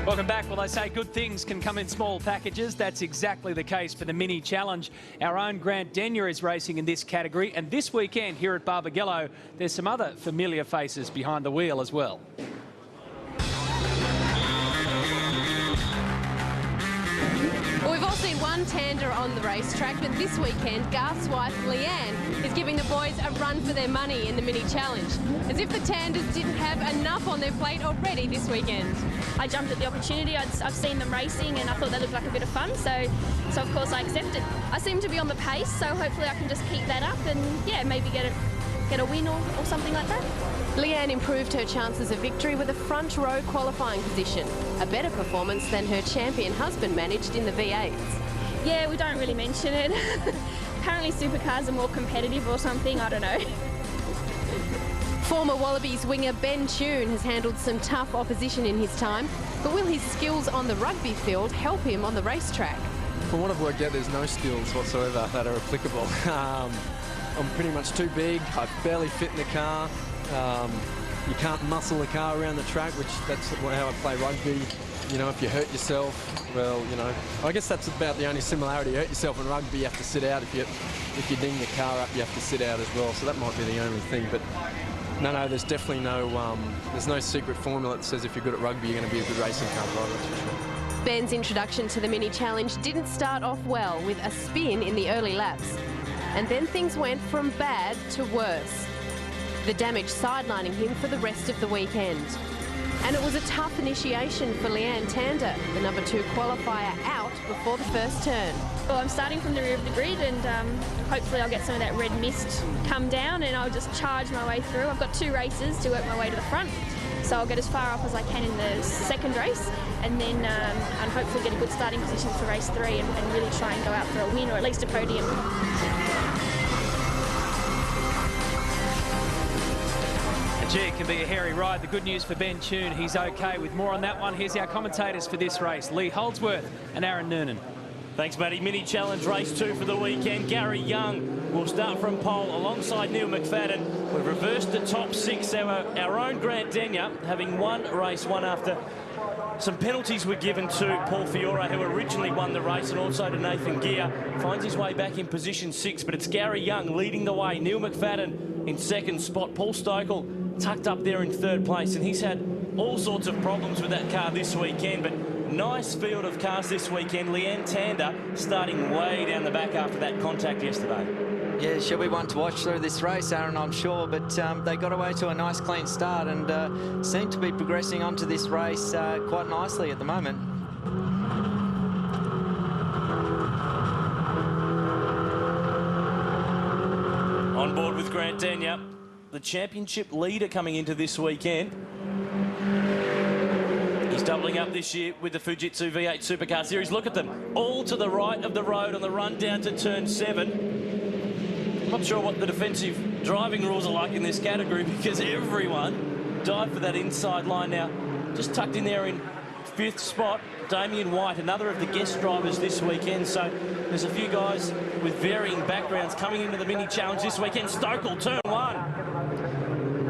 Welcome back. Well, they say good things can come in small packages. That's exactly the case for the Mini Challenge. Our own Grant Denyer is racing in this category. And this weekend here at Barbagallo, there's some other familiar faces behind the wheel as well. Well, we've all seen one tander on the racetrack, but this weekend, Garth's wife, Leanne, is giving the boys a run for their money in the Mini Challenge. As if the tanders didn't have enough on their plate already this weekend. I jumped at the opportunity. I've seen them racing and I thought they looked like a bit of fun, so of course I accepted. I seem to be on the pace, so hopefully I can just keep that up and, yeah, maybe get a win or something like that. Leanne improved her chances of victory with a front row qualifying position, a better performance than her champion husband managed in the V8s. Yeah, we don't really mention it. Apparently supercars are more competitive or something, I don't know. Former Wallabies winger Ben Tune has handled some tough opposition in his time, but will his skills on the rugby field help him on the racetrack? From what I've worked out, there's no skills whatsoever that are applicable. I'm pretty much too big, I barely fit in the car. You can't muscle the car around the track, that's how I play rugby. You know, if you hurt yourself, well, you know, I guess that's about the only similarity. You hurt yourself in rugby, you have to sit out. If you ding the car up, you have to sit out as well. So that might be the only thing. But no, there's definitely there's no secret formula that says if you're good at rugby, you're going to be a good racing car driver, that's for sure. Ben's introduction to the Mini Challenge didn't start off well with a spin in the early laps. And then things went from bad to worse. The damage sidelining him for the rest of the weekend. And it was a tough initiation for Leanne Tander, the number 2 qualifier, out before the first turn. Well, I'm starting from the rear of the grid and hopefully I'll get some of that red mist come down and I'll just charge my way through. I've got 2 races to work my way to the front, so I'll get as far up as I can in the second race and then and hopefully get a good starting position for race 3 and really try and go out for a win or at least a podium. Gee, it can be a hairy ride. The good news for Ben Tune, he's okay. With more on that one, here's our commentators for this race, Lee Holdsworth and Aaron Noonan. Thanks, Matty. Mini Challenge race 2 for the weekend. Gary Young will start from pole alongside Neil McFadden. We've reversed the top 6. Our own Grant Denyer having won race 1 after some penalties were given to Paul Fiore, who originally won the race, and also to Nathan Gear. Finds his way back in position 6, but it's Gary Young leading the way. Neil McFadden in second spot. Paul Stokel tucked up there in 3rd place, and he's had all sorts of problems with that car this weekend, but nice field of cars this weekend. Leanne Tander starting way down the back after that contact yesterday. Yeah, she'll be one to watch through this race, Aaron, I'm sure, but they got away to a nice clean start and seem to be progressing onto this race quite nicely at the moment. On board with Grant Denyer, the championship leader coming into this weekend. He's doubling up this year with the Fujitsu V8 Supercar Series. Look at them, all to the right of the road on the run down to turn 7. I'm not sure what the defensive driving rules are like in this category because everyone died for that inside line. Now, just tucked in there in 5th spot, Damien White, another of the guest drivers this weekend. So there's a few guys with varying backgrounds coming into the Mini Challenge this weekend. Stokel, turn 1.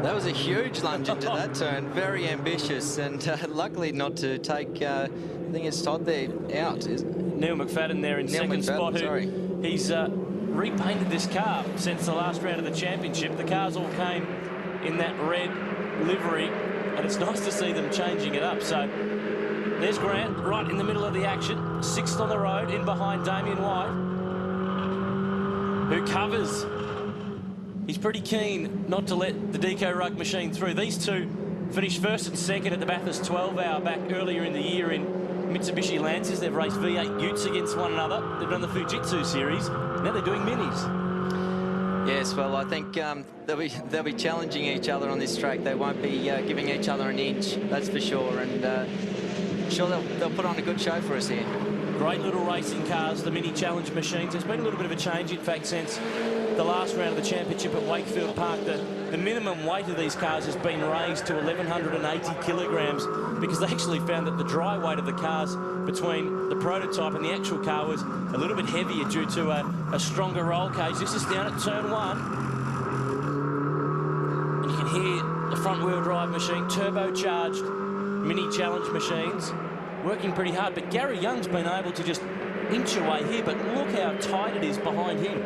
That was a huge lunge into that turn, very ambitious, and luckily not to take, I think it's Todd there, out. Neil McFadden there in second spot, he's repainted this car since the last round of the championship. The cars all came in that red livery, and it's nice to see them changing it up. So there's Grant right in the middle of the action, 6th on the road, in behind Damien White, who covers. He's pretty keen not to let the Deco Rug machine through. These two finished 1st and 2nd at the Bathurst 12-hour back earlier in the year in Mitsubishi Lancers. They've raced V8 Utes against one another. They've done the Fujitsu series. Now they're doing minis. Yes, well, I think they'll be challenging each other on this track. They won't be giving each other an inch, that's for sure. And I'm sure they'll put on a good show for us here. Great little racing cars, the Mini Challenge machines. There's been a little bit of a change, in fact, since the last round of the championship at Wakefield Park. The minimum weight of these cars has been raised to 1,180 kilograms because they actually found that the dry weight of the cars between the prototype and the actual car was a little bit heavier due to a stronger roll cage. This is down at turn 1. And you can hear the front wheel drive machine, turbocharged Mini Challenge machines. working pretty hard. But Gary Young's been able to just inch away here, but look how tight it is behind him.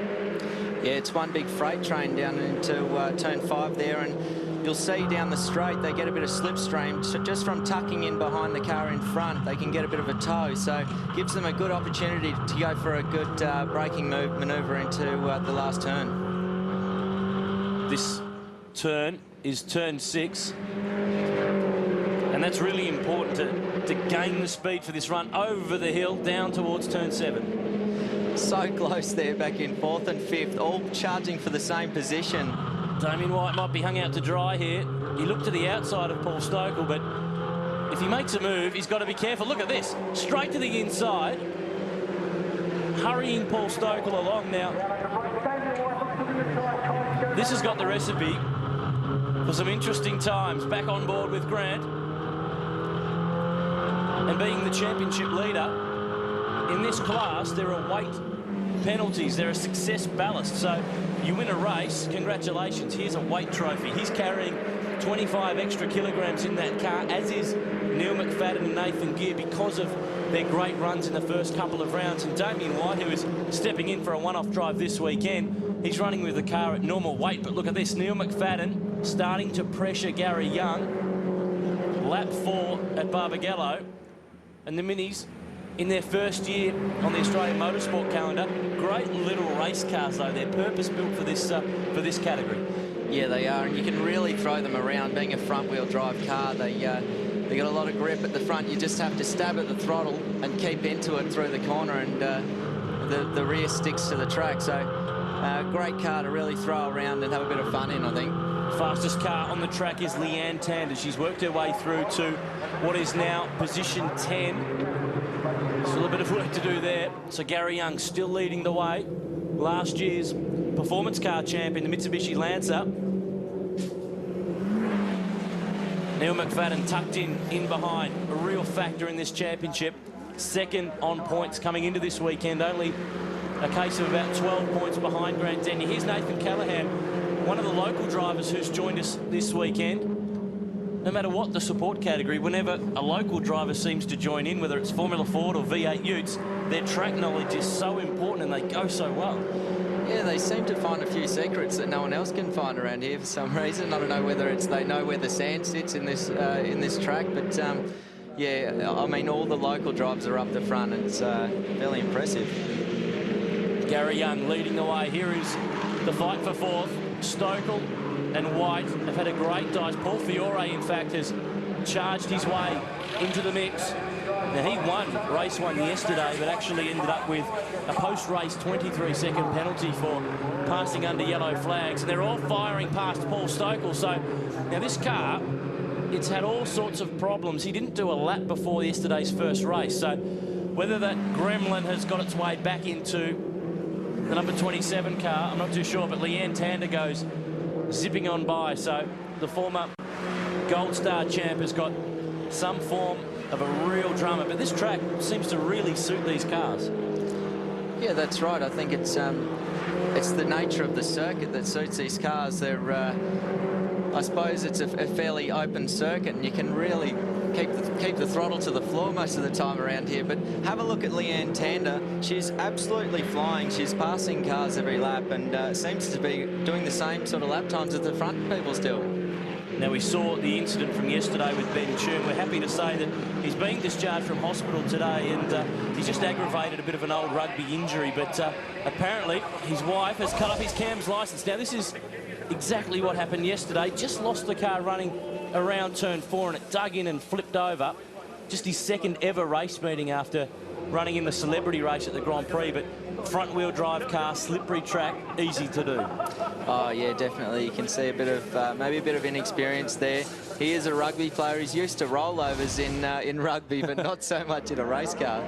Yeah, it's one big freight train down into turn 5 there, and you'll see down the straight they get a bit of slipstream. So just from tucking in behind the car in front, they can get a bit of a tow. So gives them a good opportunity to go for a good braking manoeuvre into the last turn. This turn is turn 6. And that's really important to gain the speed for this run over the hill down towards turn 7. So close there back in 4th and 5th, all charging for the same position. Damien White might be hung out to dry here. He looked to the outside of Paul Stokel, but if he makes a move, he's got to be careful. Look at this, straight to the inside, hurrying Paul Stokel along now. This has got the recipe for some interesting times. Back on board with Grant. And being the championship leader, in this class, there are weight penalties. There are success ballast. So you win a race, congratulations. Here's a weight trophy. He's carrying 25 extra kilograms in that car, as is Neil McFadden and Nathan Gear, because of their great runs in the first couple of rounds. And Damien White, who is stepping in for a one-off drive this weekend, he's running with the car at normal weight. But look at this, Neil McFadden starting to pressure Gary Young. Lap 4 at Barbagallo. And the Minis, in their first year on the Australian motorsport calendar, great little race cars though. They're purpose-built for this category. Yeah, they are, and you can really throw them around. Being a front-wheel drive car, they got a lot of grip at the front. You just have to stab at the throttle and keep into it through the corner, and the rear sticks to the track. So great car to really throw around and have a bit of fun in, I think. Fastest car on the track is Leanne Tander. She's worked her way through to what is now position 10. Still a bit of work to do there. So Gary Young still leading the way. Last year's performance car champion, the Mitsubishi Lancer. Neil McFadden tucked in behind. A real factor in this championship. Second on points coming into this weekend. Only a case of about 12 points behind Grant Denyer. Here's Nathan Callahan, one of the local drivers who's joined us this weekend. No matter what the support category, whenever a local driver seems to join in, whether it's Formula Ford or V8 Utes, their track knowledge is so important and they go so well. Yeah, they seem to find a few secrets that no one else can find around here for some reason. I don't know whether it's they know where the sand sits in this track, but yeah, I mean, all the local drivers are up the front, and it's fairly impressive. Gary Young leading the way. Here is the fight for 4th. Stokel and White have had a great dive. Paul Fiore, in fact, has charged his way into the mix. Now, he won race 1 yesterday, but actually ended up with a post-race 23-second penalty for passing under yellow flags. And they're all firing past Paul Stokel. So now this car, it's had all sorts of problems. He didn't do a lap before yesterday's first race. So whether that gremlin has got its way back into the number 27 car, I'm not too sure, but Leanne Tander goes zipping on by. So the former Gold Star champ has got some form of a real drama, but this track seems to really suit these cars. Yeah, that's right. I think it's the nature of the circuit that suits these cars. They're I suppose it's a fairly open circuit, and you can really keep the throttle to the floor most of the time around here. But have a look at Leanne Tander. She's absolutely flying. She's passing cars every lap, and seems to be doing the same sort of lap times as the front people still. Now, we saw the incident from yesterday with Ben Tune. We're happy to say that he's being discharged from hospital today, and he's just aggravated a bit of an old rugby injury. But apparently his wife has cut off his CAMS licence. Now, this is exactly what happened yesterday. Just lost the car running around turn 4, and it dug in and flipped over. Just his second ever race meeting after running in the celebrity race at the Grand Prix. But front-wheel drive car, slippery track, easy to do. Oh yeah, definitely. You can see a bit of maybe a bit of inexperience there. He is a rugby player. He's used to rollovers in rugby, but not so much in a race car.